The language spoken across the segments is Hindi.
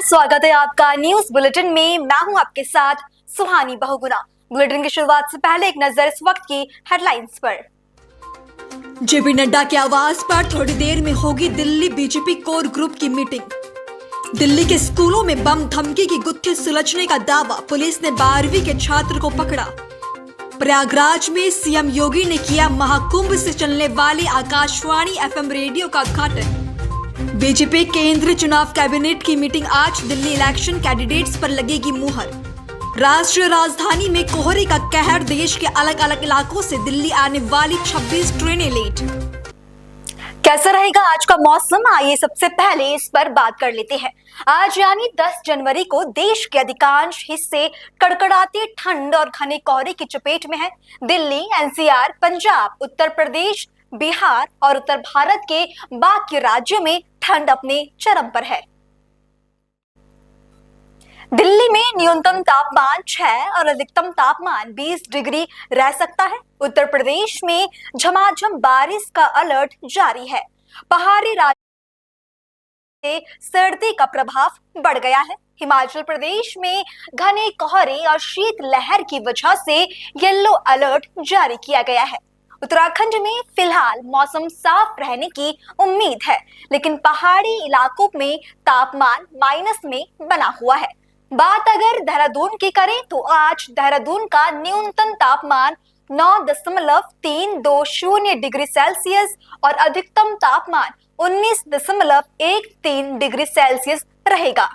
स्वागत है आपका न्यूज बुलेटिन में। मैं हूं आपके साथ सुहानी बहुगुना। बुलेटिन की शुरुआत से पहले एक नजर इस वक्त की हेडलाइंस पर। जेपी नड्डा के आवास पर थोड़ी देर में होगी दिल्ली बीजेपी कोर ग्रुप की मीटिंग। दिल्ली के स्कूलों में बम धमकी की गुत्थी सुलझने का दावा, पुलिस ने 12वीं के छात्र को पकड़ा। प्रयागराज में सीएम योगी ने किया महाकुंभ से चलने वाली आकाशवाणी एफएम रेडियो का उद्घाटन। बीजेपी केंद्रीय चुनाव कैबिनेट की मीटिंग आज, दिल्ली इलेक्शन कैंडिडेट्स पर लगेगी मुहर। राष्ट्रीय राजधानी में कोहरे का कहर, देश के अलग अलग इलाकों से दिल्ली आने वाली 26 ट्रेनें लेट। कैसा रहेगा आज का मौसम, आइए सबसे पहले इस पर बात कर लेते हैं। आज यानी 10 जनवरी को देश के अधिकांश हिस्से कड़कड़ाती ठंड और घने कोहरे की चपेट में है। दिल्ली, एनसीआर, पंजाब, उत्तर प्रदेश, बिहार और उत्तर भारत के बाकी राज्यों में ठंड अपने चरम पर है। दिल्ली में न्यूनतम तापमान 6 और अधिकतम तापमान 20 डिग्री रह सकता है। उत्तर प्रदेश में झमाझम बारिश का अलर्ट जारी है। पहाड़ी राज्य से सर्दी का प्रभाव बढ़ गया है। हिमाचल प्रदेश में घने कोहरे और शीत लहर की वजह से येलो अलर्ट जारी किया गया है। उत्तराखंड में फिलहाल मौसम साफ रहने की उम्मीद है, लेकिन पहाड़ी इलाकों में तापमान माइनस में बना हुआ है। बात अगर देहरादून की करें तो आज देहरादून का न्यूनतम तापमान 9.320 डिग्री सेल्सियस और अधिकतम तापमान 19.13 डिग्री सेल्सियस रहेगा।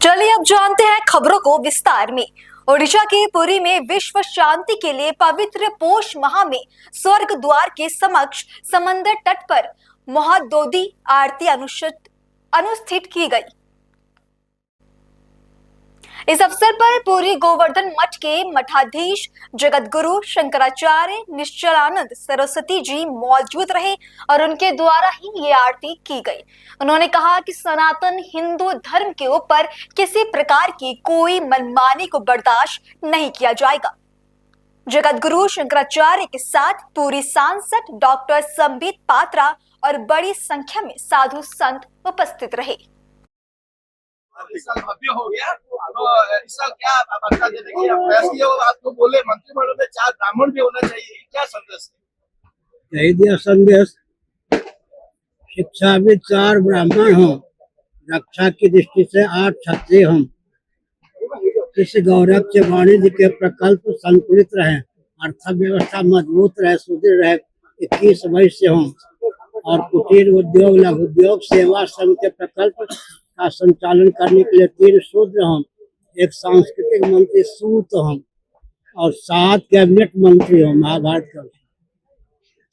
चलिए अब जानते हैं खबरों को विस्तार में। ओडिशा के पुरी में विश्व शांति के लिए पवित्र पोष माह में स्वर्ग द्वार के समक्ष समंदर तट पर महोदधि आरती अनुष्ठित की गई। इस अवसर पर पुरी गोवर्धन मठ के मठाधीश जगतगुरु शंकराचार्य निश्चलानंद सरस्वती जी मौजूद रहे और उनके द्वारा ही ये आरती की गई। उन्होंने कहा कि सनातन हिंदू धर्म के ऊपर किसी प्रकार की कोई मनमानी को बर्दाश्त नहीं किया जाएगा। जगतगुरु शंकराचार्य के साथ पूरी सांसद डॉक्टर संबित पात्रा और बड़ी संख्या में साधु संत उपस्थित रहे। इस साल भव्य हो गया, तो इस साल क्या वार्ता देने की प्रयास किया और आपको बोले मंत्रिमंडल में 4 ब्राह्मण भी होना चाहिए, क्या संदेश है? यही दिया संदेश, शिक्षा भी 4 ब्राह्मण हों, रक्षा की दृष्टि से 8 क्षत्रिय हों, इस गौरव से वाणिज्य के प्रकल्प संतुलित रहे, अर्थव्यवस्था मजबूत रहे, सुदृढ़ रहे, 21 वैश्य हों और कुटीर उद्योग, लघु उद्योग, सेवा श्रम के प्रकल्प का संचालन करने के लिए 3 शूद्र हों, 1 सांस्कृतिक मंत्री सूत हों और 7 कैबिनेट मंत्री हों। महाभारत का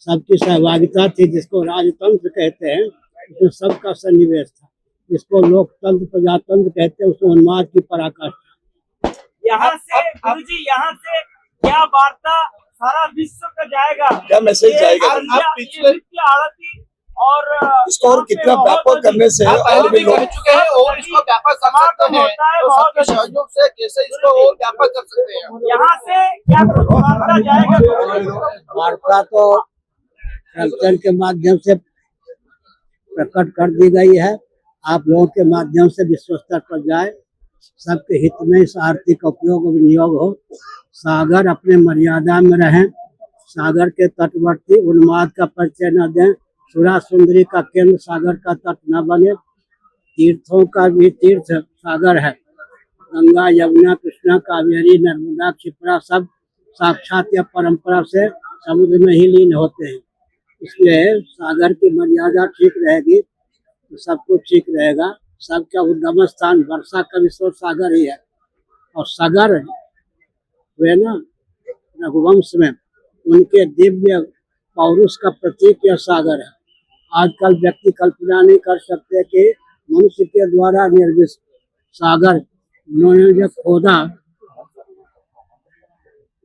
सबकी सहभागिता थी, जिसको राजतंत्र कहते हैं, उसमें सबका सन्निवेश था। जिसको लोकतंत्र प्रजातंत्र कहते हैं, उसमें उन्माद की पराकाष्ठा। यहाँ से गुरुजी, यहाँ से क्या वार्ता सारा विश्व का जाएगा, क्या मैसेज जाएगा? आप पिछले आरती और इसको और कितना व्यापक करने से और भी लोग चुके हैं और इसको व्यापक कर सकते हैं, तो सबके सहयोग से कैसे इसको और व्यापक कर सकते हैं? यहाँ से क्या वार्ता जाएगा? वार्ता तो प्रवचन के माध्यम से प्रकट कर दी गई है। आप लोगों के माध्यम से विश्व स्तर पर जाए, सबके हित में इस आरती का उपयोग और विनियोग हो। सागर अपने मर्यादा में रहें, सागर के तटवर्ती उन्माद का परिचय न दें, सुरा सुंदरी का केंद्र सागर का तट न बने। तीर्थों का भी तीर्थ सागर है, गंगा, यमुना, कृष्णा, कावेरी, नर्मदा, क्षिप्रा सब साक्षात या परंपरा से समुद्र में ही लीन होते हैं। इसलिए सागर की मर्यादा ठीक रहेगी तो सब कुछ ठीक रहेगा। सबका उद्गम स्थान वर्षा का भी स्रोत सागर ही है और सागर हुए ना रघुवंश में, उनके दिव्य पौरुष का प्रतीक यह सागर है। आजकल व्यक्ति कल्पना नहीं कर सकते कि मनुष्य के द्वारा निर्मित सागर उन्होंने जो खोदा,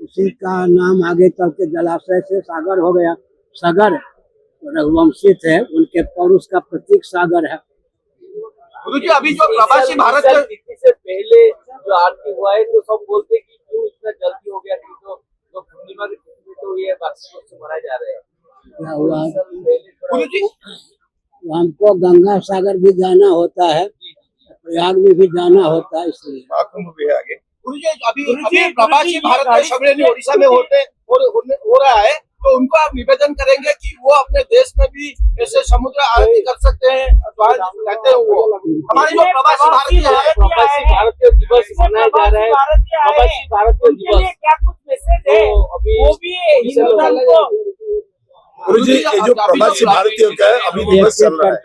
उसी का नाम आगे चल के जलाशय से सागर हो गया। सागर रघुवंशी थे, उनके पौरुष का प्रतीक सागर है। गुरुजी, अभी जो प्रवासी भारत से पहले जो आरती हुआ है, तो सब बोलते कि क्यों इतना जल्दी हो गया, तो पूर्णिमा के तो ये मनाए जा रहे हैं। क्या हुआ? पहले गुरु जी तो हमको गंगा सागर भी जाना होता है, प्रयाग में भी जाना होता है, इसलिए महाकुंभ भी है आगे। गुरु जी अभी गुरुजी, अभी प्रवासी गुरुजी, भारत ये के सम्मेलन उड़ीसा में हो रहा है, तो उनको आप निवेदन करेंगे कि वो अपने देश में भी ऐसे समुद्र आरती कर सकते हैं, कहते हैं वो हमारे जो प्रवासी भारतीय है, प्रवासी भारतीय दिवस मनाया जा रहा है। प्रवासी भारतीय उनके लिए दिवस क्या कुछ मैसेज है तो अभी वो भी हिंदू धर्म को गुरु जी ये जो प्रवासी भारतीयों का अभी दिवस चल रहा है,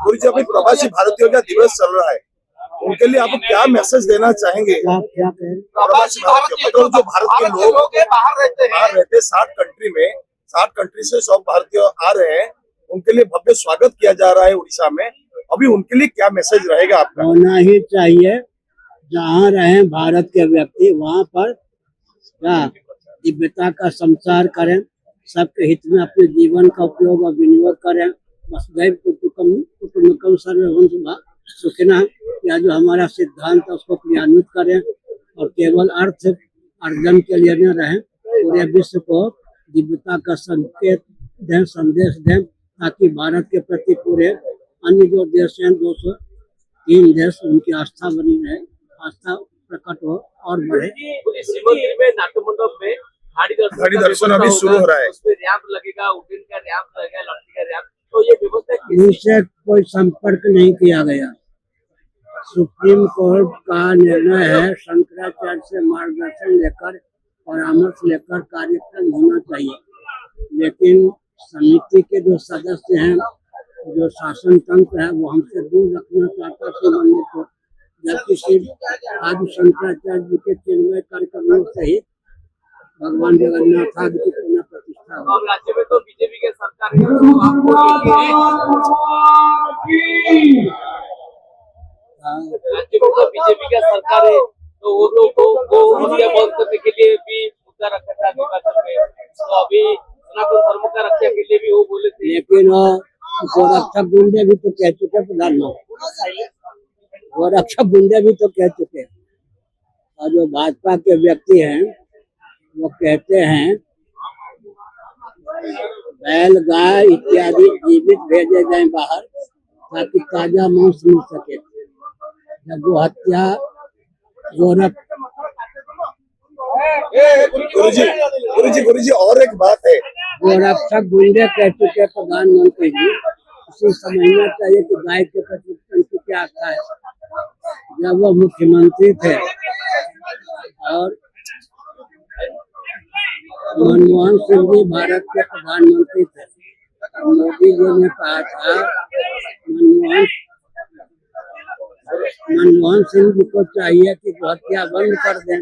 गुरु जी अभी प्रवासी भारतीयों का दिवस चल रहा है, उनके लिए आप क्या मैसेज देना चाहेंगे? क्या कहें? प्रवासी भारतीय मतलब जो भारत के लोग बाहर रहते 60 कंट्री से सब भारतीय आ रहे हैं, उनके लिए भव्य स्वागत किया जा रहा है उड़ीसा में, अभी उनके लिए क्या मैसेज रहेगा आपका? होना ही चाहिए, जहाँ रहे भारत के व्यक्ति वहाँ पर क्या दिव्यता का संचार करें, सबके हित में अपने जीवन का उपयोग और विनियोग करें। वसुधैव कुटुम्बकम सर्वभूतः सुखिनः, या जो हमारा सिद्धांत है उसको क्रियान्वित करें और केवल अर्थ अर्जन के लिए न रहें, पूरे विश्व को दिव्यता का संकेत दें, संदेश दें, ताकि भारत के प्रति पूरे अन्य जो देश हैं 203 देश उनकी आस्था बनी रहे, आस्था प्रकट हो और बढ़े। शिवरात्रि में नाट्यमंडप में घड़ी दर्शन अभी शुरू हो रहा है, उसमें रैंप लगेगा, उड्डयन का रैंप लगेगा, लड़की का रैंप, तो ये व्यवस्था इनसे कोई संपर्क नहीं किया गया। सुप्रीम कोर्ट का निर्णय है, शंकराचार्य से मार्गदर्शन लेकर परामर्श लेकर कार्यक्रम होना चाहिए, लेकिन समिति के जो सदस्य हैं, जो शासन तंत्र है, वो हमसे दूर रखना चाहता है मंदिर को, जबकि सिर्फ आदि शंकराचार्य जी के चिन्मय कार्यक्रमों से ही भगवान जगन्नाथ आदि की पुनः प्रतिष्ठा हो। और राज्य में तो बीजेपी के सरकार है, तो आपको राज्य में तो बीजेपी का सरकार है, तो वो लोग को इंडिया बंद करने के लिए भी मुद्दा रखा था निर्वाचन में, तो अभी सनातन धर्म का रक्षा के लिए भी वो बोले थे। लेकिन गोरक्षक गुंडे भी तो कह चुके प्रधानमंत्री, गोरक्षक गुंडे भी तो कह चुके, और जो भाजपा के व्यक्ति हैं वो कहते हैं बैल गाय इत्यादि जीवित भेजे जाए बाहर ताकि ताजा मांस मिल सके। जब वो हत्या गुरु जी और एक बात है, गोरक्षक गुंडे कह चुके प्रधानमंत्री जी, उसे समझना चाहिए कि गाय के प्रति उनकी क्या आस्था है। जब वो मुख्यमंत्री थे और मनमोहन सिंह जी भारत के प्रधानमंत्री थे, मोदी जी ने कहा था मनमोहन सिंह जी को चाहिए कि हत्या बंद कर दें।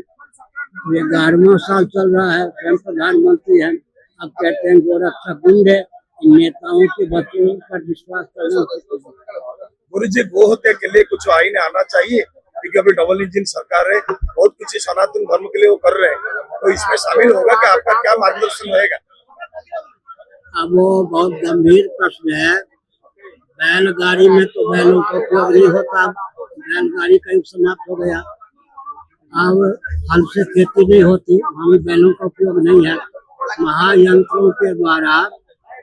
11वां साल चल रहा है, स्वयं प्रधानमंत्री हैं, अब कहते हैं गोरक्षक गुंडे, इन नेताओं के बच्चों पर विश्वास करना। गुरु जी गो हत्या के लिए कुछ आईन आना चाहिए, क्योंकि अभी डबल इंजन सरकार है, बहुत कुछ सनातन धर्म के लिए वो कर रहे हैं, तो इसमें शामिल होगा कि आपका क्या मार्गदर्शन रहेगा? अब वो बहुत गंभीर प्रश्न है। बैलगाड़ी में तो बैलों का उपयोग नहीं होता, बैलगाड़ी का युग समाप्त हो गया, अब हल से खेती नहीं होती, वहाँ बैलों का उपयोग नहीं है। महायंत्रों के द्वारा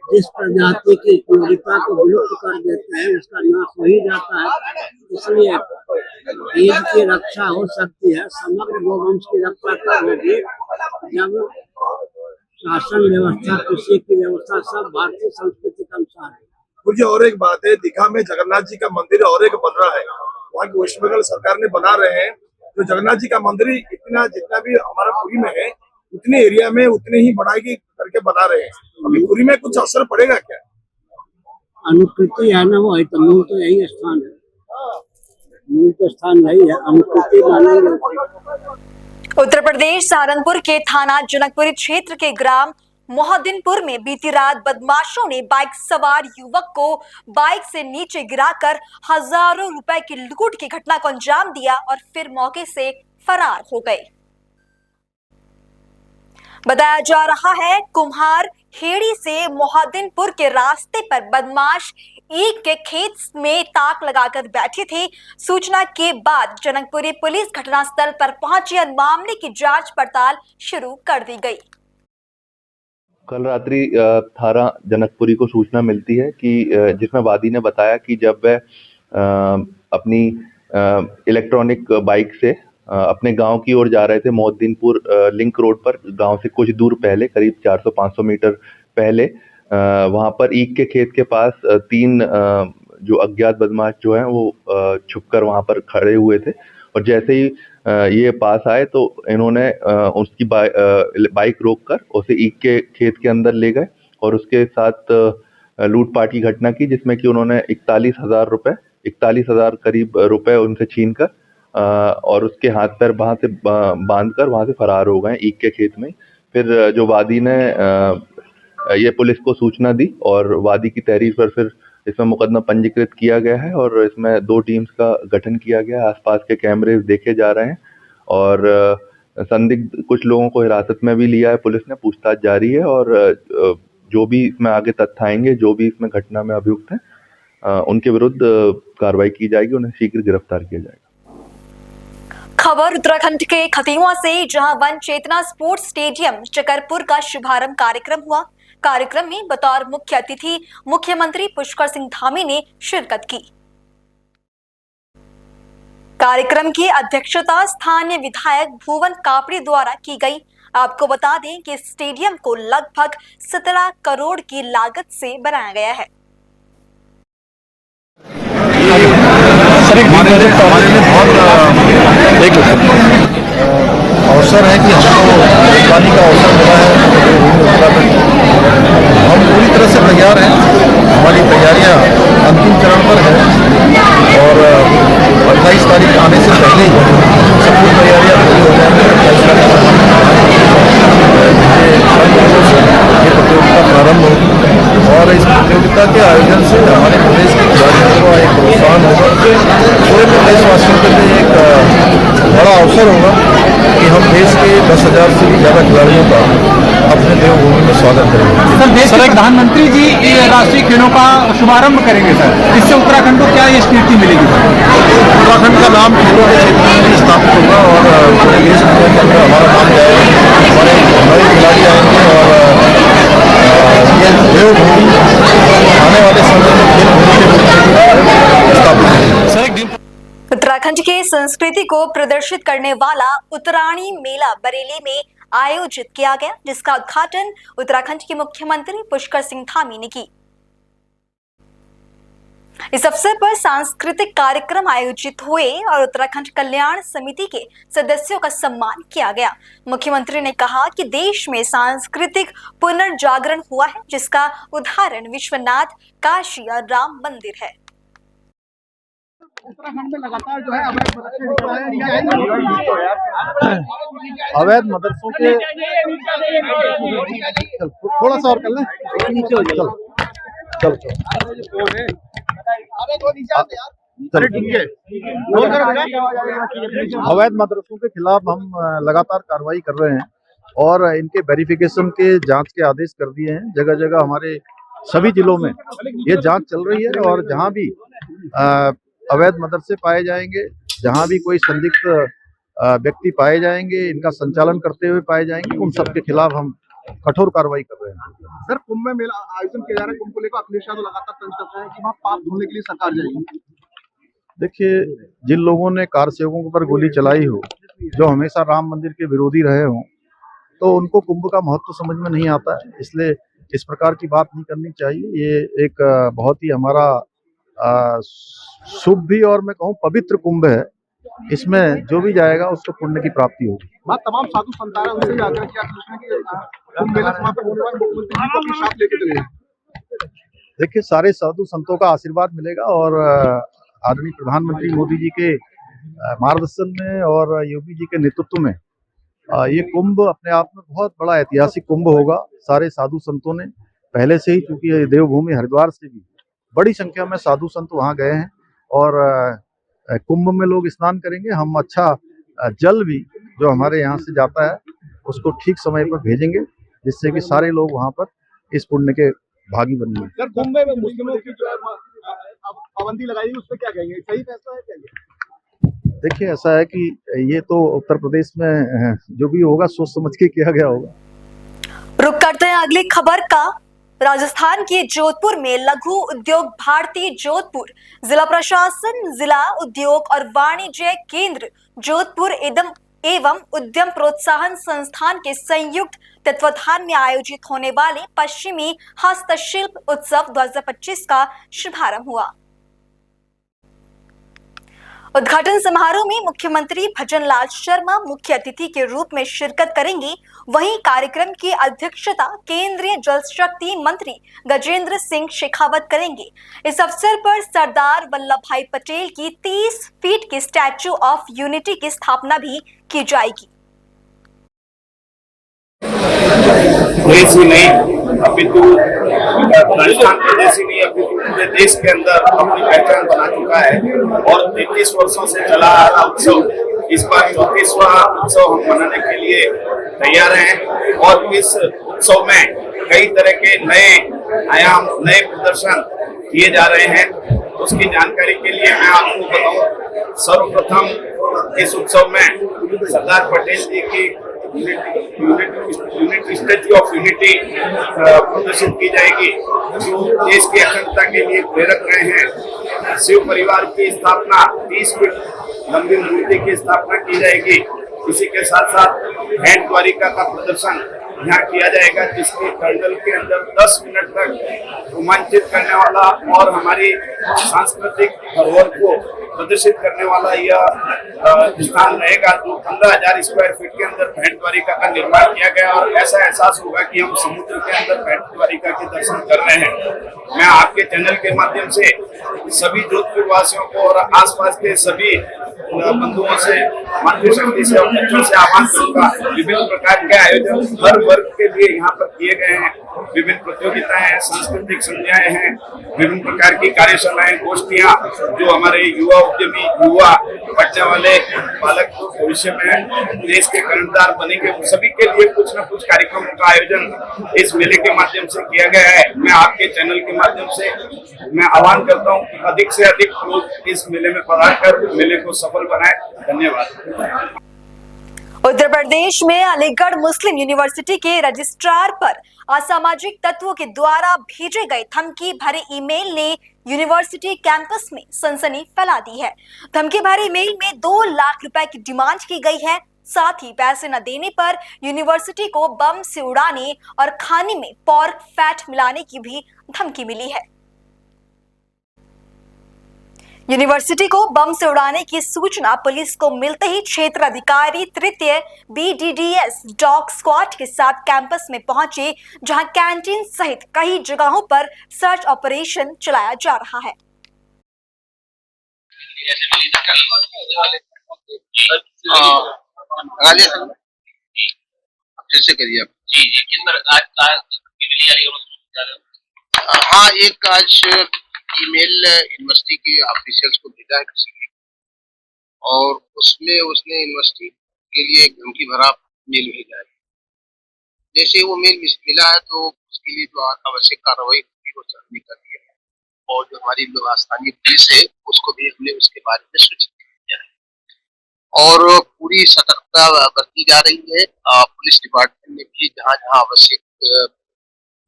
जिस प्रजाति की उपयोगिता को विलुप्त कर देते हैं उसका नाश हो ही जाता है, इसलिए ईद की रक्षा हो सकती है, समग्र गोवंश की रक्षा तब होगी जब शासन व्यवस्था, कृषि की व्यवस्था सब भारतीय संस्कृति के अनुसार है। मुझे और एक बात है, दीघा में जगन्नाथ जी का मंदिर और एक बन रहा है, वहाँ की वेस्ट बंगाल सरकार ने बना रहे हैं, जो जगन्नाथ जी का मंदिर इतना जितना भी हमारा पुरी में है उतने एरिया में उतने ही बढ़ाई करके बना रहे हैं, अभी पुरी में कुछ असर पड़ेगा क्या? अनुकृति है ना, वो तो मूल तो यही स्थान है, मूल तो स्थान नहीं है, अनुकृति मानेंगे। उत्तर प्रदेश सहारनपुर के थाना जनकपुरी क्षेत्र के ग्राम मोहद्दीनपुर में बीती रात बदमाशों ने बाइक सवार युवक को बाइक से नीचे गिराकर हजारों रुपए की लूट की घटना को अंजाम दिया और फिर मौके से फरार हो गए। बताया जा रहा है कुम्हार हेड़ी से मोहद्दीनपुर के रास्ते पर बदमाश ईख के खेत में ताक लगाकर बैठे थे। सूचना के बाद जनकपुरी पुलिस घटनास्थल पर पहुंची और मामले की जांच पड़ताल शुरू कर दी गई। कल रात्रि थाना जनकपुरी को सूचना मिलती है कि जिसमें वादी ने बताया कि जब वह अपनी इलेक्ट्रॉनिक बाइक से अपने गांव की ओर जा रहे थे, मोहद्दीनपुर लिंक रोड पर, गांव से कुछ दूर पहले, करीब 400-500 मीटर पहले, वहां पर ईख के खेत के पास तीन जो अज्ञात बदमाश जो हैं वो छुपकर वहां पर खड़े हुए थे। और जैसे ही ये पास आए तो इन्होंने उसकी बाइक रोककर उसे ईख के खेत के अंदर ले गए और उसके साथ लूटपाट की घटना की, जिसमें कि उन्होंने 41,000 करीब रुपए उनसे छीनकर और उसके हाथ पैर वहां से बांधकर वहां से फरार हो गए ईख के खेत में। फिर जो वादी ने ये पुलिस को सूचना दी और वादी की तहरीर पर फिर इसमें मुकदमा पंजीकृत किया गया है और इसमें 2 टीम्स का गठन किया गया है। आसपास के कैमरे देखे जा रहे हैं और संदिग्ध कुछ लोगों को हिरासत में भी लिया है पुलिस ने, पूछताछ जारी है और जो भी इसमें आगे तथ्य आएंगे, जो भी इसमें घटना में अभियुक्त हैं, उनके विरुद्ध कार्रवाई की जाएगी, उन्हें शीघ्र गिरफ्तार किया जाएगा। खबर उत्तराखंड के खतीवा से, जहां वन चेतना स्पोर्ट्स स्टेडियम शकरपुर का शुभारंभ कार्यक्रम हुआ। कार्यक्रम में बतौर मुख्य अतिथि मुख्यमंत्री पुष्कर सिंह धामी ने शिरकत की। कार्यक्रम की अध्यक्षता स्थानीय विधायक भुवन कापड़ी द्वारा की गई। आपको बता दें कि स्टेडियम को लगभग 17 करोड़ की लागत से बनाया गया है। हमारे लिए बहुत एक अवसर है कि हमको मेजबानी का अवसर मिला है। हम पूरी तरह से तैयार हैं, हमारी तैयारियां अंतिम चरण पर है और 28 तारीख आने से पहले ही सब कुछ तैयारियां पूरी हो जाएंगी। 28 तारीख ये प्रतियोगिता प्रारंभ होगी और इस प्रतियोगिता के आयोजन से हमारे प्रदेश के खिलाड़ियों को एक प्रोत्साहन होगा। पूरे प्रदेशवासियों के लिए एक बड़ा अवसर होगा कि हम देश के 10,000 से भी ज़्यादा खिलाड़ियों का अपने देवभूमि में स्वागत करेंगे। सर, देश के प्रधानमंत्री जी राष्ट्रीय खेलों का शुभारंभ करेंगे सर, इससे उत्तराखंड को क्या ये स्वीकृति मिलेगी? उत्तराखंड का नाम खेलों के क्षेत्र में भी स्थापित होगा और पूरे देश के अंदर हमारा नाम जाएगा। हमारे नए खिलाड़ी आएंगे और ये देवभूमि आने वाले समय में खेल भूमि के रूप में स्थापित होगी। उत्तराखंड की संस्कृति को प्रदर्शित करने वाला उत्तरायणी मेला बरेली में आयोजित किया गया, जिसका उद्घाटन उत्तराखंड के मुख्यमंत्री पुष्कर सिंह धामी ने की। इस अवसर पर सांस्कृतिक कार्यक्रम आयोजित हुए और उत्तराखंड कल्याण समिति के सदस्यों का सम्मान किया गया। मुख्यमंत्री ने कहा कि देश में सांस्कृतिक पुनर्जागरण हुआ है, जिसका उदाहरण विश्वनाथ, काशी और राम मंदिर है। उत्तराखंड में लगातार जो है अवैध मदरसों के थोड़ा सा और कर लें, चल ठीक है। अवैध मदरसों के खिलाफ हम लगातार कार्रवाई कर रहे हैं और इनके वेरिफिकेशन के जांच के आदेश कर दिए हैं। जगह जगह हमारे सभी जिलों में ये जांच चल रही है और जहां भी अवैध मदरसे पाए जाएंगे, जहां भी कोई संदिग्ध व्यक्ति पाए जाएंगे, इनका संचालन करते हुए पाए जाएंगे, उन सब के खिलाफ हम कठोर कार्रवाई कर रहे हैं। सर, कुंभ में मेला आयोजन किया जा रहा है, कुंभ को लेकर अखिलेश यादव लगातार तंज कर रहे हैं कि वहाँ पाप धोने के लिए सरकार जाएगी। देखिए, जिन लोगों ने कार सेवकों पर गोली चलाई हो, जो हमेशा राम मंदिर के विरोधी रहे हों, तो उनको कुंभ का महत्व समझ में नहीं आता है, इसलिए इस प्रकार की बात नहीं करनी चाहिए। ये एक बहुत ही हमारा शुभ भी और मैं कहूँ पवित्र कुंभ है। इसमें जो भी जाएगा उसको पुण्य की प्राप्ति होगी। तमाम साधु संत आए, उनसे भी आग्रह किया कुंभ मेला समाप्त होने के बाद मुख्यमंत्री जी को अपनी साथ लेके चले। देखिए, सारे साधु संतों का आशीर्वाद मिलेगा और आदरणीय प्रधानमंत्री मोदी जी के मार्गदर्शन में और योगी जी के नेतृत्व में ये कुंभ अपने आप में बहुत बड़ा ऐतिहासिक कुंभ होगा। सारे साधु संतों ने पहले से ही, चूंकि देवभूमि हरिद्वार से भी बड़ी संख्या में साधु संत वहां गए हैं और कुंभ में लोग स्नान करेंगे। हम अच्छा जल भी जो हमारे यहाँ से जाता है उसको ठीक समय पर भेजेंगे, जिससे कि सारे लोग वहां पर इस पुण्य के भागी बनेंगे। सर, कुंभ में मुस्लिमों की जो पाबंदी लगाई, उस पर क्या कहेंगे? सही फैसला है क्या? देखिए, ऐसा है कि ये तो उत्तर प्रदेश में जो भी होगा सोच समझ के किया गया होगा। रुक करते हैं अगली खबर का। राजस्थान के जोधपुर में लघु उद्योग भारती जोधपुर जिला प्रशासन, जिला उद्योग और वाणिज्य केंद्र जोधपुर एवं उद्यम प्रोत्साहन संस्थान के संयुक्त तत्वाधान में आयोजित होने वाले पश्चिमी हस्तशिल्प उत्सव 2025 का शुभारंभ हुआ। उद्घाटन समारोह में मुख्यमंत्री भजनलाल शर्मा मुख्य अतिथि के रूप में शिरकत करेंगे। वहीं कार्यक्रम की अध्यक्षता केंद्रीय जल शक्ति मंत्री गजेंद्र सिंह शेखावत करेंगे। इस अवसर पर सरदार वल्लभ भाई पटेल की 30 फीट की स्टैच्यू ऑफ यूनिटी की स्थापना भी की जाएगी। देश ही नहीं अपितु राजस्थान प्रदेश ही नहीं अपितु पूरे देश के अंदर अपनी पहचान बना चुका है और 33 वर्षों से चला आ रहा उत्सव इस बार 34वां उत्सव हम मनाने के लिए तैयार हैं और इस उत्सव में कई तरह के नए आयाम, नए प्रदर्शन किए जा रहे हैं। उसकी जानकारी के लिए मैं आपको बताऊं, सर्वप्रथम इस उत्सव में सरदार पटेल जी की स्टैच्यू ऑफ यूनिटी प्रदर्शित की जाएगी जो देश की अखंडता के लिए प्रेरक रहे हैं। शिव परिवार की स्थापना 30 फीट लंबी मूर्ति की स्थापना की जाएगी। इसी के साथ साथ हैंड द्वारिका का प्रदर्शन यहाँ किया जाएगा जिसके कर्नल के अंदर 10 मिनट तक रोमांचित करने वाला और हमारी सांस्कृतिक धरोहर को प्रदर्शित करने वाला यह स्थान रहेगा जो 15,000 स्क्वायर फीट के अंदर भेंट द्वारिका का निर्माण किया गया और ऐसा एहसास होगा कि हम समुद्र के अंदर भेंट द्वारिका के दर्शन कर रहे हैं। मैं आपके चैनल के माध्यम से सभी जोधपुर वासियों को और आसपास के सभी बंधुओं से, मातृशक्ति से और बच्चों से आह्वान करूंगा। विभिन्न प्रकार के आयोजन हर वर्ग के लिए यहाँ पर किए गए हैं। विभिन्न प्रतियोगिताएं हैं, सांस्कृतिक संध्याएं हैं, विभिन्न प्रकार की कार्यशालाएं, गोष्ठियां जो हमारे युवा उद्यमी, युवा बढ़ने वाले बालक भविष्य में देश के कर्णधार बनेंगे, सभी के लिए कुछ न कुछ कार्यक्रमों का आयोजन इस मेले के माध्यम से किया गया है। मैं आपके चैनल के माध्यम से मैं आह्वान करता हूँ कि अधिक से अधिक लोग इस मेले में पधार कर मेले को सफल बनाए। धन्यवाद। उत्तर प्रदेश में अलीगढ़ मुस्लिम यूनिवर्सिटी के रजिस्ट्रार पर असामाजिक तत्वों के द्वारा भेजे गए धमकी भरे ईमेल ने यूनिवर्सिटी कैंपस में सनसनी फैला दी है। धमकी भरे ईमेल में 2 लाख रुपए की डिमांड की गई है। साथ ही पैसे न देने पर यूनिवर्सिटी को बम से उड़ाने और खाने में पोर्क फैट मिलाने की भी धमकी मिली है। यूनिवर्सिटी को बम से उड़ाने की सूचना पुलिस को मिलते ही क्षेत्र अधिकारी तृतीय BDDS डॉग स्क्वाड के साथ कैंपस में पहुंचे, जहां कैंटीन सहित कई जगहों पर सर्च ऑपरेशन चलाया जा रहा है। हाँ, एक आज ईमेल यूनिवर्सिटी के ऑफिशियल्स को भेजा है किसी ने और उसमें उसने यूनिवर्सिटी के लिए एक धमकी भरा मेल भेजा है। जैसे वो मेल मिला है तो उसके लिए जो आवश्यक कार्रवाई होगी वो हमने कर दी है और जो हमारी स्थानीय पुलिस है उसको भी हमने उसके बारे में सूचित किया है और पूरी सतर्कता बरती जा रही है। पुलिस डिपार्टमेंट ने भी जहाँ जहाँ आवश्यक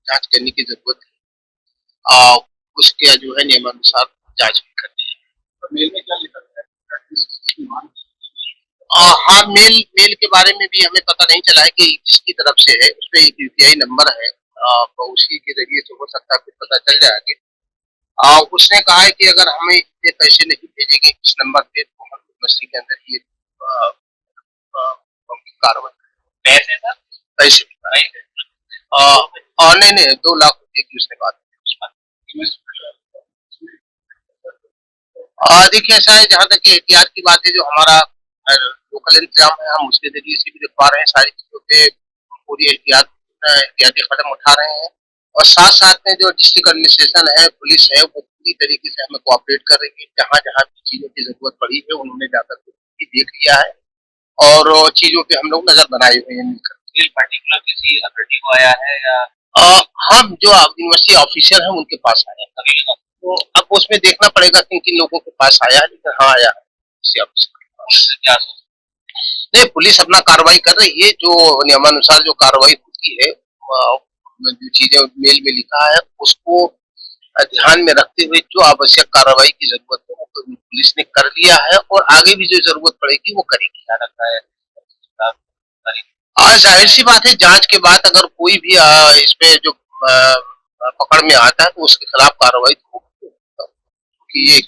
जांच करने की जरूरत है उसके जो है नियमानुसार जांच भी करती है। मेल में क्या लिखा है? हाँ, मेल के बारे में भी हमें पता नहीं चला है कि किसकी तरफ से है। उसमें एक UPI नंबर है तो उसी के जरिए से हो सकता है कुछ पता चल जाएगा। उसने कहा है कि अगर हमें इतने पैसे नहीं भेजेंगे इस नंबर पे तो हम यूनिवर्सिटी के अंदर ये कार्रवाई पैसे नहीं 2 लाख रुपए की उसने बात की। देखिए ऐसा है, जहाँ तक एहतियात की बात है, जो हमारा लोकल इंतजाम है हम उसके जरिए से भी दिखा रहे हैं, सारी चीजों पे पूरी एहतियाती कदम उठा रहे हैं और साथ साथ में जो डिस्ट्रिक्ट एडमिनिस्ट्रेशन है, पुलिस है, वो पूरी तरीके से हमें कोऑपरेट कर रही है। जहाँ जहाँ भी चीजों की जरूरत पड़ी है उन्होंने जाकर देख लिया है और चीजों पे हम लोग नजर बनाए हुए हैं मिलकर। पर्टिकुलर किसी अथॉरिटी को आया है या हम जो यूनिवर्सिटी ऑफिसर हैं उनके पास आया है, तो अब उसमें देखना पड़ेगा किन किन लोगों के पास आया है, लेकिन हाँ आया है। नहीं, पुलिस अपना कार्रवाई कर रही है, जो नियमानुसार जो कार्रवाई होती है जो चीजें मेल में लिखा है उसको ध्यान में रखते हुए जो आवश्यक कार्रवाई की जरूरत है वो पुलिस ने कर लिया है और आगे भी जो जरूरत पड़ेगी वो करेगी। क्या लगता है? जाहिर सी बात है, जांच के बाद अगर कोई भी इसमें जो पकड़ में आता है तो उसके खिलाफ कार्रवाई होगी। ये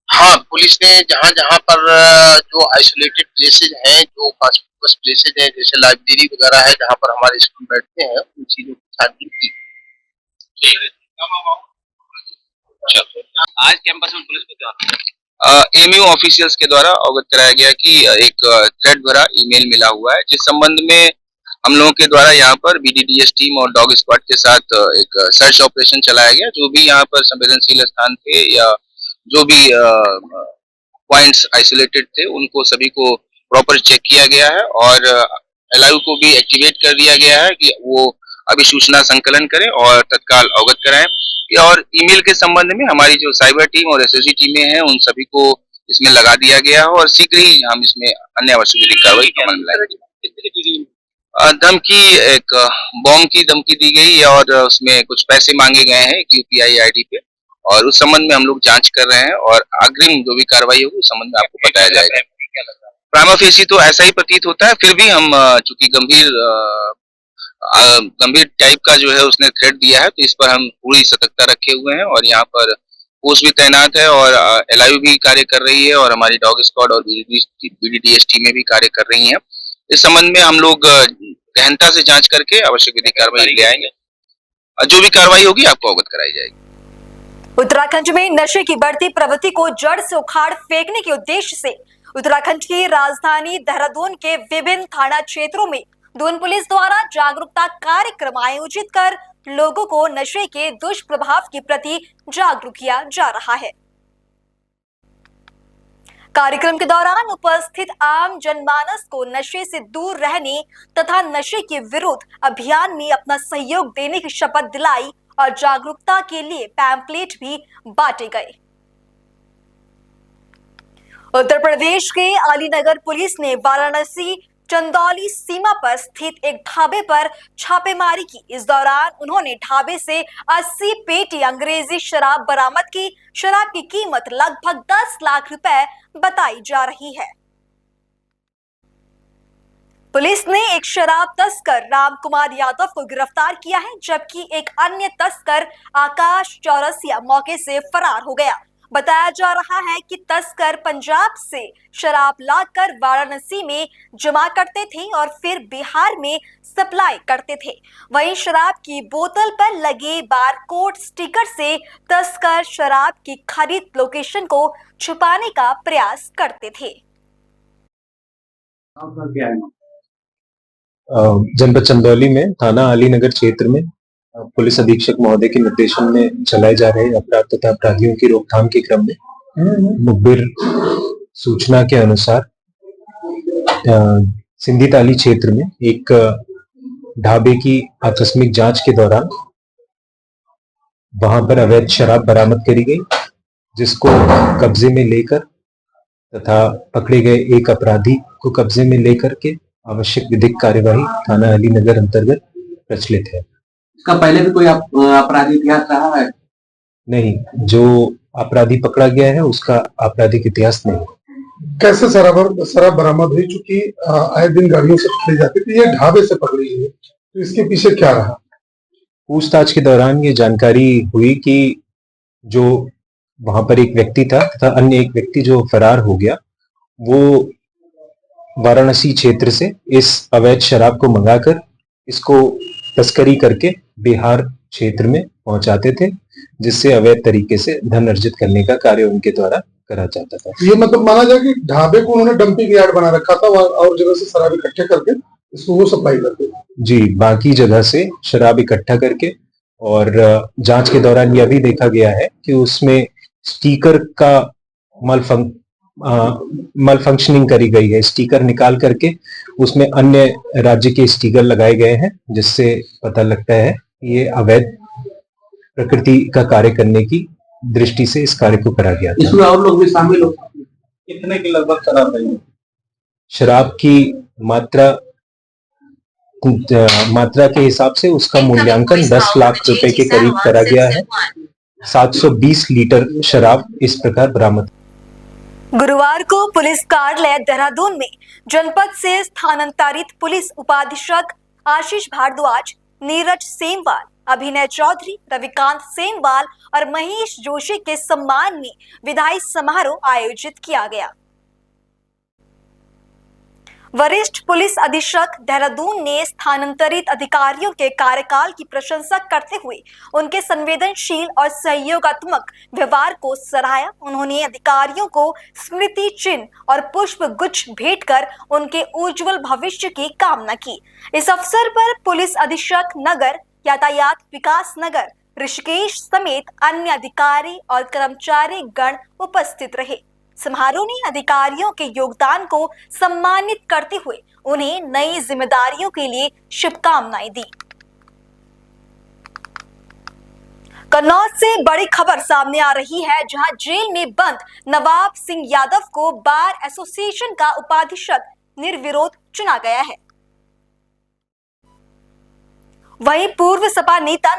हाँ, पुलिस ने जहां जहां पर जो आइसोलेटेड प्लेसेज हैं, जो कॉन्स्पिकुअस प्लेसेज हैं, जैसे लाइब्रेरी वगैरह है जहां पर हमारे स्टूडेंट बैठते हैं, उन चीजों की छानबीन की। आज कैंपस में पुलिस को क्या एमयू ऑफिशियल्स के द्वारा अवगत कराया गया कि एक थ्रेड भरा ईमेल मिला हुआ है, जिस संबंध में हम लोगों के द्वारा यहाँ पर बीडीडीएस टीम और डॉग स्क्वाड के साथ एक सर्च ऑपरेशन चलाया गया। जो भी यहाँ पर संवेदनशील स्थान थे या जो भी पॉइंट्स आइसोलेटेड थे उनको सभी को प्रॉपर चेक किया गया है और एलआईयू को भी एक्टिवेट कर दिया गया है कि वो अभी सूचना संकलन करें और तत्काल अवगत कराएं। और ईमेल के संबंध में हमारी जो साइबर टीम और एसएसजी टीमें हैं उन सभी को इसमें लगा दिया गया है और शीघ्र ही हम इसमें अन्य आवश्यक कार्रवाई का अमल में लाएंगे। धमकी, एक बॉम्ब की धमकी दी गई और उसमें कुछ पैसे मांगे गए हैं यूपीआई आईडी पे और उस संबंध में हम लोग जांच कर रहे हैं और अग्रिम जो भी कार्रवाई होगी उस संबंध में आपको बताया जाएगा। प्राइमा फेसी तो ऐसा ही प्रतीत होता है, फिर भी हम चूंकि गंभीर टाइप का जो है उसने थ्रेट दिया है तो इस पर हम पूरी सतर्कता रखे हुए हैं और यहाँ पर फोर्स भी तैनात है और एलआईयू भी कार्य कर रही है और हमारी डॉग स्क्वाड और बीडीडीएस टीमें भी कार्य कर रही हैं। इस संबंध में हम लोग गहनता से जांच करके आवश्यक विधिक कार्रवाई ले आएंगे और जो भी कार्रवाई होगी आपको अवगत कराई जाएगी। उत्तराखंड में नशे की बढ़ती प्रवृत्ति को जड़ से उखाड़ फेंकने के उद्देश्य से उत्तराखंड की राजधानी देहरादून के विभिन्न थाना क्षेत्रों में दून पुलिस द्वारा जागरूकता कार्यक्रम आयोजित कर लोगों को नशे के दुष्प्रभाव के प्रति जागरूक किया जा रहा है। कार्यक्रम के दौरान उपस्थित आम जनमानस को नशे से दूर रहने तथा नशे के विरुद्ध अभियान में अपना सहयोग देने की शपथ दिलाई और जागरूकता के लिए पैम्पलेट भी बांटे गए। उत्तर प्रदेश के अलीनगर पुलिस ने वाराणसी चंदौली सीमा पर स्थित एक ढाबे पर छापेमारी की। इस दौरान उन्होंने ढाबे से 80 पेटी अंग्रेजी शराब बरामद की। शराब की कीमत लगभग 10 लाख रुपए बताई जा रही है। पुलिस ने एक शराब तस्कर राम कुमार यादव को गिरफ्तार किया है, जबकि एक अन्य तस्कर आकाश चौरसिया मौके से फरार हो गया। बताया जा रहा है कि तस्कर पंजाब से शराब लाकर वाराणसी में जमा करते थे और फिर बिहार में सप्लाई करते थे। वहीं शराब की बोतल पर लगे बारकोड स्टिकर से तस्कर शराब की खरीद लोकेशन को छुपाने का प्रयास करते थे। जनपद चंदौली में थाना अलीनगर क्षेत्र में पुलिस अधीक्षक महोदय के निर्देशन में चलाए जा रहे अपराध तथा अपराधियों की रोकथाम के क्रम में मुखबिर सूचना के अनुसार सिंधी ताली क्षेत्र में एक ढाबे की आकस्मिक जांच के दौरान वहां पर अवैध शराब बरामद करी गई, जिसको कब्जे में लेकर तथा पकड़े गए एक अपराधी को कब्जे में लेकर के आवश्यक विधिक कार्यवाही थाना अलीनगर अंतर्गत प्रचलित है। इसका पहले भी कोई आपराधिक इतिहास रहा है? नहीं, जो अपराधी पकड़ा गया है उसका आपराधिक इतिहास नहीं। कैसे शराब बरामद हुई? चूंकि आए दिन गाड़ियों से पकड़ी जाती थी, ये ढाबे से पकड़ी है, तो इसके पीछे क्या रहा? पूछताछ के दौरान ये जानकारी हुई कि जो वहां पर एक व्यक्ति था तथा अन्य एक व्यक्ति जो फरार हो गया, वो वाराणसी क्षेत्र से इस अवैध शराब को मंगाकर इसको तस्करी करके बिहार क्षेत्र में पहुंचाते थे, जिससे अवैध तरीके से धन अर्जित करने का कार्य उनके द्वारा करा जाता था। ये मतलब माना जाए कि ढाबे को उन्होंने डंपिंग यार्ड बना रखा था और जगह से शराब इकट्ठे करके इसको वो सप्लाई करते थे। जी, बाकी जगह से शराब इकट्ठा करके, और जांच के दौरान यह भी देखा गया है कि उसमें स्टिकर का मल फंक्शनिंग करी गई है। स्टिकर निकाल करके उसमें अन्य राज्य के स्टिकर लगाए गए हैं, जिससे पता लगता है ये अवैध प्रकृति का कार्य करने की दृष्टि से इस कार्य को करा गया था। इसमें और लोग भी शामिल हो? कितने की लगभग शराब है? शराब की मात्रा मात्रा के हिसाब से उसका मूल्यांकन 10 लाख रुपए के करीब करा गया है। 720 लीटर शराब इस प्रकार बरामद। गुरुवार को पुलिस कार्यालय देहरादून में जनपद से स्थानांतरित पुलिस उपाधीक्षक आशीष भारद्वाज, नीरज सेमवाल, अभिनय चौधरी, रविकांत सेमवाल और महेश जोशी के सम्मान में विदाई समारोह आयोजित किया गया। वरिष्ठ पुलिस अधीक्षक देहरादून ने स्थानांतरित अधिकारियों के कार्यकाल की प्रशंसा करते हुए उनके संवेदनशील और सहयोगात्मक व्यवहार को सराहा। उन्होंने अधिकारियों को स्मृति चिन्ह और पुष्प गुच्छ भेंट कर उनके उज्जवल भविष्य की कामना की। इस अवसर पर पुलिस अधीक्षक नगर, यातायात विकास नगर ऋषिकेश समेत अन्य अधिकारी और कर्मचारी गण उपस्थित रहे। समारोह ने अधिकारियों के योगदान को सम्मानित करते हुए उन्हें नई जिम्मेदारियों के लिए शुभकामनाएं दी। कन्नौज से बड़ी खबर सामने आ रही है, जहां जेल में बंद नवाब सिंह यादव को बार एसोसिएशन का उपाधीक्षक निर्विरोध चुना गया है। वहीं पूर्व सपा नेता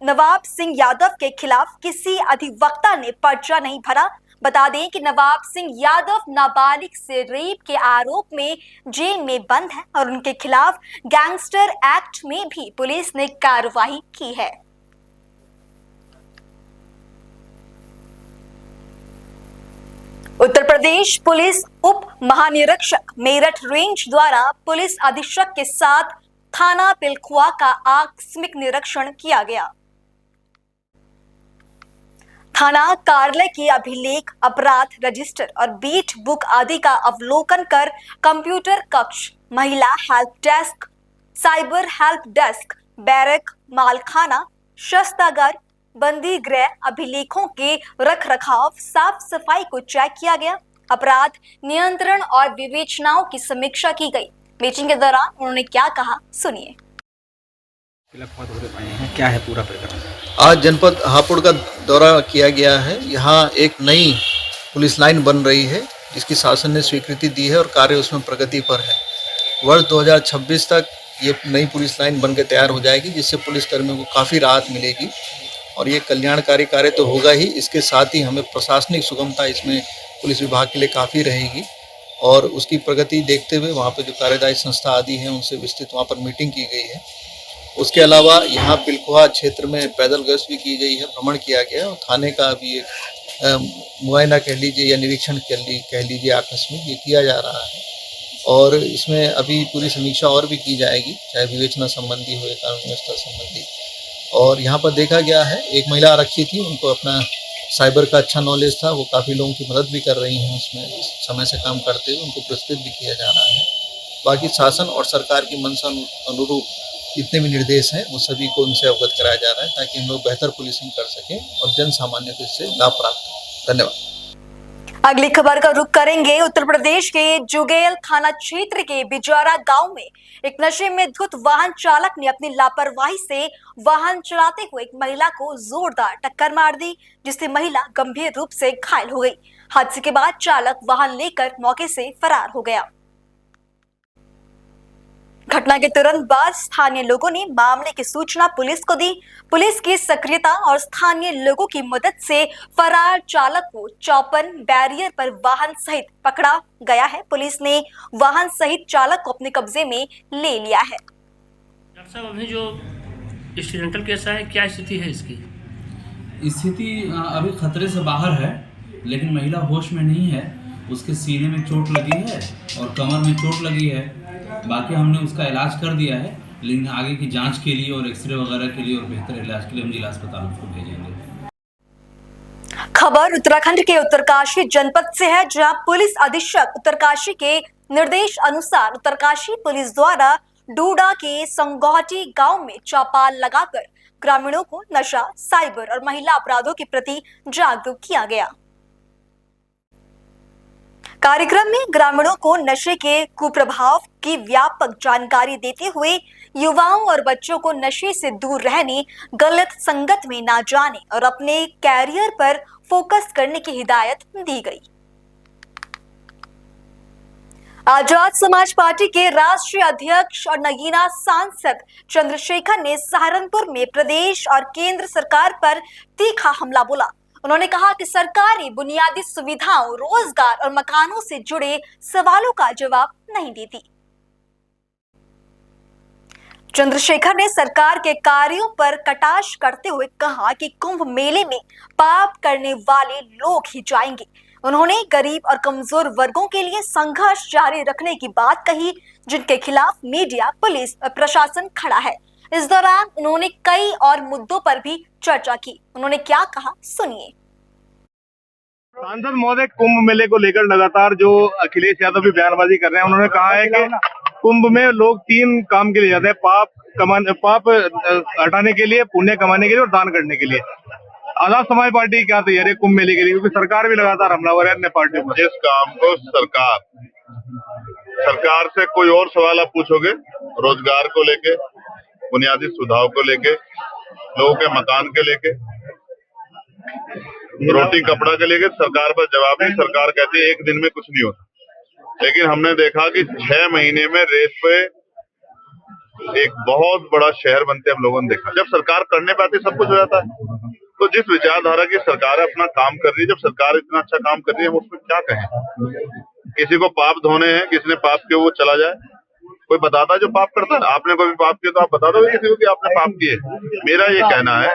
नवाब सिंह यादव के खिलाफ किसी अधिवक्ता ने पर्चा नहीं भरा। बता दें कि नवाब सिंह यादव नाबालिग से रेप के आरोप में जेल में बंद है और उनके खिलाफ गैंगस्टर एक्ट में भी पुलिस ने कार्रवाई की है। उत्तर प्रदेश पुलिस उप महानिरीक्षक मेरठ रेंज द्वारा पुलिस अधीक्षक के साथ थाना पिलखुआ का आकस्मिक निरीक्षण किया गया। थाना कार्यालय के अभिलेख, अपराध रजिस्टर और बीट बुक आदि का अवलोकन कर कंप्यूटर कक्ष, महिला help desk, cyber help desk, barrack, मालखाना, शस्त्रागार, बंदी गृह, अभिलेखों के रखरखाव, साफ सफाई को चेक किया गया। अपराध नियंत्रण और विवेचनाओं की समीक्षा की गई। मीटिंग के दौरान उन्होंने क्या कहा, सुनिए। क्या है पूरा प्रकरण? आज जनपद हापुड़ का दौरा किया गया है। यहाँ एक नई पुलिस लाइन बन रही है जिसकी शासन ने स्वीकृति दी है और कार्य उसमें प्रगति पर है। वर्ष 2026 तक ये नई पुलिस लाइन बनकर तैयार हो जाएगी, जिससे पुलिस कर्मियों को काफ़ी राहत मिलेगी और ये कल्याणकारी कार्य तो होगा ही, इसके साथ ही हमें प्रशासनिक सुगमता इसमें पुलिस विभाग के लिए काफ़ी रहेगी। और उसकी प्रगति देखते हुए वहाँ पर जो कार्यदायी संस्था आदि हैं उनसे विस्तृत वहाँ पर मीटिंग की गई है। उसके अलावा यहाँ पिलखुआ क्षेत्र में पैदल गश्त भी की गई है, भ्रमण किया गया और थाने का भी एक मुआयना कह लीजिए या निरीक्षण कह लीजिए आकस्मिक ये किया जा रहा है। और इसमें अभी पूरी समीक्षा और भी की जाएगी, चाहे विवेचना संबंधी हो या कानून व्यवस्था संबंधी। और यहाँ पर देखा गया है एक महिला आरक्षी थी, उनको अपना साइबर का अच्छा नॉलेज था, वो काफ़ी लोगों की मदद भी कर रही हैं उसमें समय से काम करते हुए, उनको पुरस्कृत भी किया जा रहा है। बाकी शासन और सरकार की मंशा अनुरूप जितने भी निर्देश हैं वो सभी को उनसे अवगत कराया जा रहा है ताकि हम लोग बेहतर पुलिसिंग कर सकें और जन सामान्य को इससे लाभ प्राप्त हो। धन्यवाद। अगली खबर का रुख करेंगे। उत्तर प्रदेश के जुगेल थाना क्षेत्र के बिजौरा गांव में एक नशे में धुत वाहन चालक ने अपनी लापरवाही से वाहन चलाते हुए एक महिला को जोरदार टक्कर मार दी, जिससे महिला गंभीर रूप से घायल हो गई। हादसे के बाद चालक वाहन लेकर मौके से फरार हो गया। घटना के तुरंत बाद स्थानीय लोगों ने मामले की सूचना पुलिस को दी। पुलिस की सक्रियता और स्थानीय लोगों की मदद से फरार चालक को चौपन बैरियर पर वाहन सहित पकड़ा गया है। पुलिस ने वाहन सहित चालक को अपने कब्जे में ले लिया है। डॉक्टर साहब, अभी जो एक्सीडेंटल केस है, क्या स्थिति है इसकी? स्थिति अभी खतरे से बाहर है, लेकिन महिला होश में नहीं है। उसके सीने में चोट लगी है और कमर में चोट लगी है। बाकी हमने उसका इलाज कर दिया है, लेकिन आगे की जांच के लिए और एक्सरे वगैरह के लिए और बेहतर इलाज के लिए हम जिला अस्पताल उसको भेजेंगे। खबर उत्तराखंड के उत्तरकाशी जनपद से है, जहां पुलिस अधीक्षक उत्तरकाशी के निर्देश अनुसार उत्तरकाशी पुलिस द्वारा डूडा के संगोहटी गांव में चौपाल लगाकर ग्रामीणों को नशा, साइबर और महिला अपराधों के प्रति जागरूक किया गया। कार्यक्रम में ग्रामीणों को नशे के कुप्रभाव की व्यापक जानकारी देते हुए युवाओं और बच्चों को नशे से दूर रहने, गलत संगत में ना जाने और अपने कैरियर पर फोकस करने की हिदायत दी गई। आजाद समाज पार्टी के राष्ट्रीय अध्यक्ष और नगीना सांसद चंद्रशेखर ने सहारनपुर में प्रदेश और केंद्र सरकार पर तीखा हमला बोला। उन्होंने कहा कि सरकारें बुनियादी सुविधाओं, रोजगार और मकानों से जुड़े सवालों का जवाब नहीं देती। चंद्रशेखर ने सरकार के कार्यों पर कटाक्ष करते हुए कहा कि कुंभ मेले में पाप करने वाले लोग ही जाएंगे। उन्होंने गरीब और कमजोर वर्गों के लिए संघर्ष जारी रखने की बात कही, जिनके खिलाफ मीडिया, पुलिस और प्रशासन खड़ा है। इस दौरान उन्होंने कई और मुद्दों पर भी चर्चा की। उन्होंने क्या कहा, सुनिए। सांसद महोदय, कुंभ मेले को लेकर लगातार जो अखिलेश यादव भी बयानबाजी कर रहे हैं, उन्होंने कहा है कि कुंभ में लोग 3 काम के लिए जाते हैं, पाप हटाने के लिए, पुण्य कमाने के लिए और दान करने के लिए। आजाद समाज पार्टी क्या तैयारी है कुंभ मेले के लिए, क्योंकि सरकार भी लगातार हमलावर है अन्य पार्टियों पर। जिस काम को सरकार से कोई और सवाल आप पूछोगे, रोजगार को लेके, बुनियादी सुविधाओं को लेके, लोगों के मकान के लेके, रोटी कपड़ा के लेके, सरकार पर जवाब नहीं। सरकार कहती है 1 दिन में कुछ नहीं होता, लेकिन हमने देखा कि 6 महीने में रेत पे एक बहुत बड़ा शहर बनते हम लोगों ने देखा। जब सरकार करने पे आती सब कुछ हो जाता है। तो जिस विचारधारा की सरकार अपना काम कर रही है, जब सरकार इतना अच्छा काम कर रही है, हम उसमें क्या कहें। किसी को पाप धोने हैं, किसी ने पाप किया वो चला जाए, कोई बताता है जो पाप करता है। आपने कोई पाप किया तो आप बता दो किसी को कि आपने पाप किए। मेरा ये कहना है,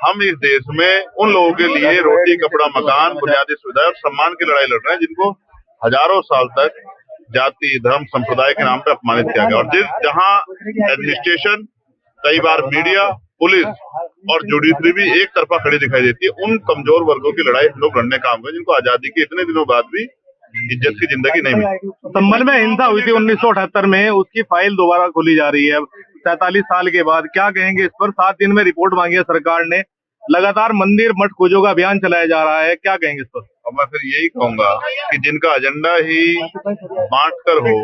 हम इस देश में उन लोगों के लिए रोटी कपड़ा मकान बुनियादी सुविधा और सम्मान की लड़ाई लड़ रहे हैं, जिनको हजारों साल तक जाति धर्म संप्रदाय के नाम पे अपमानित किया गया। और जहां एडमिनिस्ट्रेशन, कई बार मीडिया, पुलिस और जुडिशरी भी एक तरफा खड़ी दिखाई देती है, उन कमजोर वर्गों की लड़ाई हम लोग लड़ने काम करें, जिनको आजादी के इतने दिनों बाद भी इज्जत की जिंदगी नहीं मिली। संभल में हिंसा हुई थी 1978 में, उसकी फाइल दोबारा खोली जा रही है 47 साल के बाद। क्या कहेंगे इस पर? 7 दिन में रिपोर्ट मांगी है सरकार ने, लगातार मंदिर मठ खोजों का अभियान चलाया जा रहा है, क्या कहेंगे इस पर? और मैं फिर यही कहूंगा कि जिनका एजेंडा ही बांट कर हो,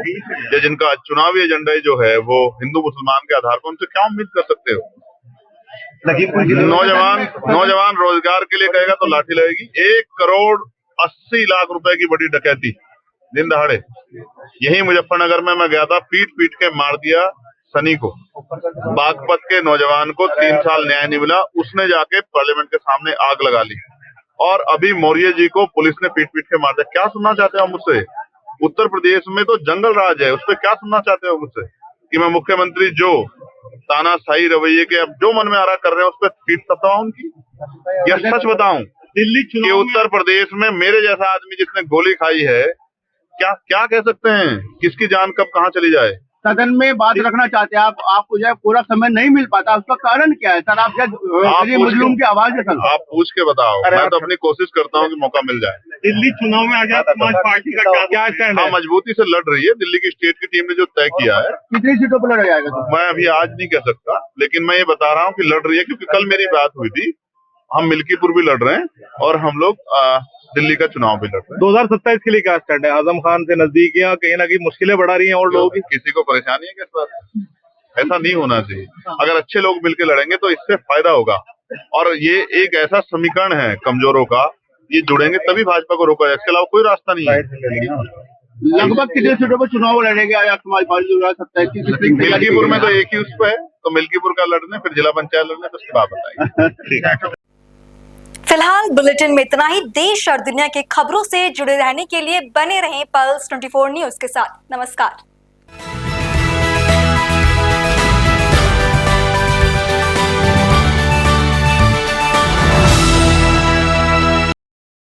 या जिनका चुनावी एजेंडा ही जो है वो हिंदू मुसलमान के आधार पर, उनसे क्या उम्मीद कर सकते हो। नौजवान रोजगार के लिए कहेगा तो लाठी लगेगी। 1 करोड़ 80 लाख रुपए की बड़ी डकैती दिन दहाड़े। यही मुजफ्फरनगर में मैं गया था, पीट के मार दिया सनी को। बागपत के नौजवान को 3 साल न्याय नहीं मिला, उसने जाके पार्लियामेंट के सामने आग लगा ली। और अभी मौर्य जी को पुलिस ने पीट के मार दिया। क्या सुनना चाहते हो मुझसे? उत्तर प्रदेश में तो जंगल राज है, उस पर क्या सुनना चाहते हो मुझसे कि मैं मुख्यमंत्री जो तानाशाही रवैये के अब जो मन में आ रहा कर रहे हैं उस पर पीट सकता हूँ उनकी? या सच बताऊं, दिल्ली कि उत्तर प्रदेश में मेरे जैसा आदमी जिसने गोली खाई है, क्या कह सकते हैं किसकी जान कब कहाँ चली जाए। सदन में बात रखना चाहते हैं आपको जो है पूरा समय नहीं मिल पाता, उसका कारण क्या है सर? आप मुस्लिम की आवाज है सर, आप पूछ के बताओ। मैं तो अपनी कोशिश करता हूँ कि मौका मिल जाए। दिल्ली चुनाव में आजाद समाज पार्टी का क्या स्टैंड है? मजबूती से लड़ रही है। दिल्ली की स्टेट की टीम ने जो तय किया है। कितनी सीटों पर लड़ा जाएगा? मैं अभी आज नहीं कह सकता, लेकिन मैं ये बता रहा हूँ कि लड़ रही है, क्योंकि कल मेरी बात हुई थी। हम मिल्कीपुर भी लड़ रहे हैं और हम लोग दिल्ली का चुनाव भी लड़ रहे हैं। 2027 के लिए क्या स्टैंड है? आजम खान से नजदीकियां कहीं ना कहीं मुश्किलें बढ़ा रही हैं और लोगों की। किसी को परेशानी है किस बात? ऐसा नहीं होना चाहिए। अगर अच्छे लोग मिलकर लड़ेंगे तो इससे फायदा होगा। और ये एक ऐसा समीकरण है कमजोरों का, ये जुड़ेंगे तभी भाजपा को रोका जाए, इसके अलावा कोई रास्ता नहीं है। लगभग कितने सीटों पर चुनाव लड़ेंगे आजाद समाज पार्टी? मिल्कीपुर में तो एक ही उस पर है, तो मिल्कीपुर का लड़ने, फिर जिला पंचायत लड़ने, तो उसके बाद बताएंगे। ठीक है। फिलहाल बुलेटिन में इतना ही। देश और दुनिया की खबरों से जुड़े रहने के लिए बने रहें पल्स 24 न्यूज के साथ। नमस्कार।